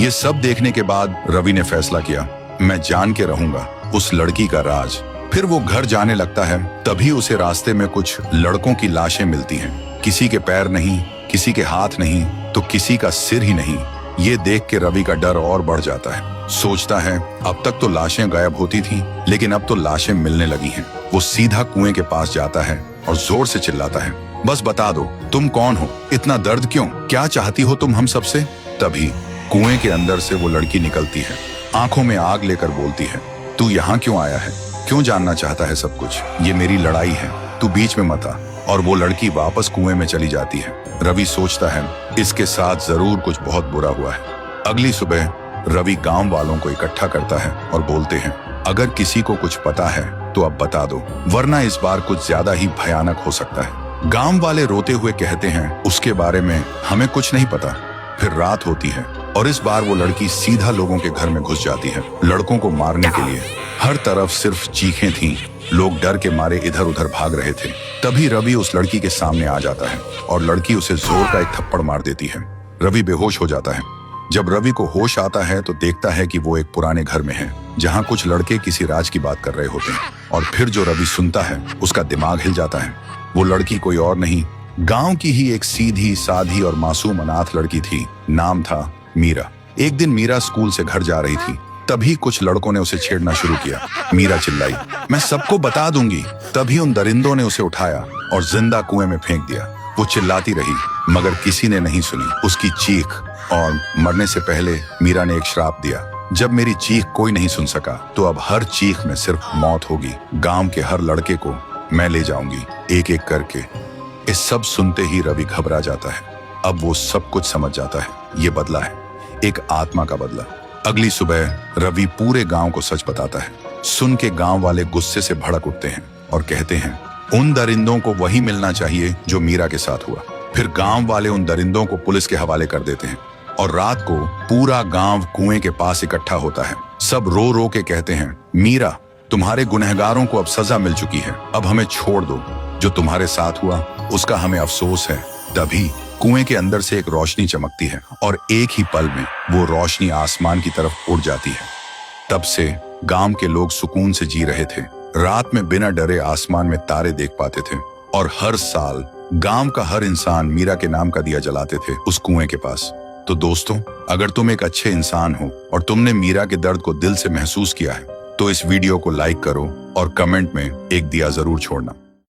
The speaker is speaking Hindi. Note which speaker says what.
Speaker 1: ये सब देखने के बाद रवि ने फैसला किया, मैं जान के रहूंगा उस लड़की का राज। फिर वो घर जाने लगता है, तभी उसे रास्ते में कुछ लड़कों की लाशें मिलती हैं। किसी के पैर नहीं, किसी के हाथ नहीं, तो किसी का सिर ही नहीं। ये देख के रवि का डर और बढ़ जाता है। सोचता है अब तक तो लाशें गायब होती थी, लेकिन अब तो लाशें मिलने लगी हैं। वो सीधा कुएं के पास जाता है और जोर से चिल्लाता है, बस बता दो तुम कौन हो, इतना दर्द क्यों, क्या चाहती हो तुम हम सबसे। तभी कुएं के अंदर से वो लड़की निकलती है, आंखों में आग लेकर बोलती है, तू यहाँ क्यों आया है, क्यों जानना चाहता है सब कुछ, ये मेरी लड़ाई है, तू बीच में मत आ। और वो लड़की वापस कुएं में चली जाती है। रवि सोचता है इसके साथ जरूर कुछ बहुत बुरा हुआ है। अगली सुबह रवि गांव वालों को इकट्ठा करता है और बोलते हैं, अगर किसी को कुछ पता है तो अब बता दो, वरना इस बार कुछ ज्यादा ही भयानक हो सकता है। गांव वाले रोते हुए कहते हैं, उसके बारे में हमें कुछ नहीं पता। फिर रात होती है और इस बार वो लड़की सीधा लोगों के घर में घुस जाती है, लड़कों को मारने के लिए। हर तरफ सिर्फ चीखें थीं, लोग डर के मारे इधर उधर भाग रहे थे। तभी रवि उस लड़की के सामने आ जाता है और लड़की उसे जोर का एक थप्पड़ मार देती है। रवि बेहोश हो जाता है। जब रवि को होश आता है तो देखता है कि वो एक पुराने घर में है, जहाँ कुछ लड़के किसी राज की बात कर रहे होते हैं। और फिर जो रवि सुनता है उसका दिमाग हिल जाता है। वो लड़की कोई और नहीं, गांव की ही एक सीधी साधी और मासूम अनाथ लड़की थी। नाम था मीरा। एक दिन मीरा स्कूल से घर जा रही थी, तभी कुछ लड़कों ने उसे छेड़ना शुरू किया। मीरा चिल्लाई, मैं सबको बता दूंगी। तभी उन दरिंदों ने उसे उठाया और जिंदा कुएं में फेंक दिया। वो चिल्लाती रही मगर किसी ने नहीं सुनी उसकी चीख। और मरने से पहले मीरा ने एक श्राप दिया, जब मेरी चीख कोई नहीं सुन सका तो अब हर चीख में सिर्फ मौत होगी। गांव के हर लड़के को मैं ले जाऊंगी एक एक करके। इस सब सुनते ही रवि घबरा जाता है। अब वो सब कुछ समझ जाता है, ये बदला है, एक आत्मा का बदला। अगली सुबह रवि पूरे गांव को सच बताता है। सुन के गांव वाले गुस्से से भड़क उठते हैं और कहते हैं, उन दरिंदों को वही मिलना चाहिए जो मीरा के साथ हुआ। फिर गांव वाले उन दरिंदों को पुलिस के हवाले कर देते हैं और रात को पूरा गांव कुएं के पास इकट्ठा होता है। सब रो रो के कहते हैं, मीरा तुम्हारे गुनहगारों को अब सजा मिल चुकी है, अब हमें छोड़ दो। जो तुम्हारे साथ हुआ उसका हमें अफसोस है। तभी कुएं के अंदर से एक रोशनी चमकती है और एक ही पल में वो रोशनी आसमान की तरफ उड़ जाती है। तब से गांव के लोग सुकून से जी रहे थे। रात में बिना डरे आसमान में तारे देख पाते थे और हर साल गांव का हर इंसान मीरा के नाम का दिया जलाते थे उस कुएं के पास। तो दोस्तों, अगर तुम एक अच्छे इंसान हो और तुमने मीरा के दर्द को दिल से महसूस किया है तो इस वीडियो को लाइक करो और कमेंट में एक दिया जरूर छोड़ना।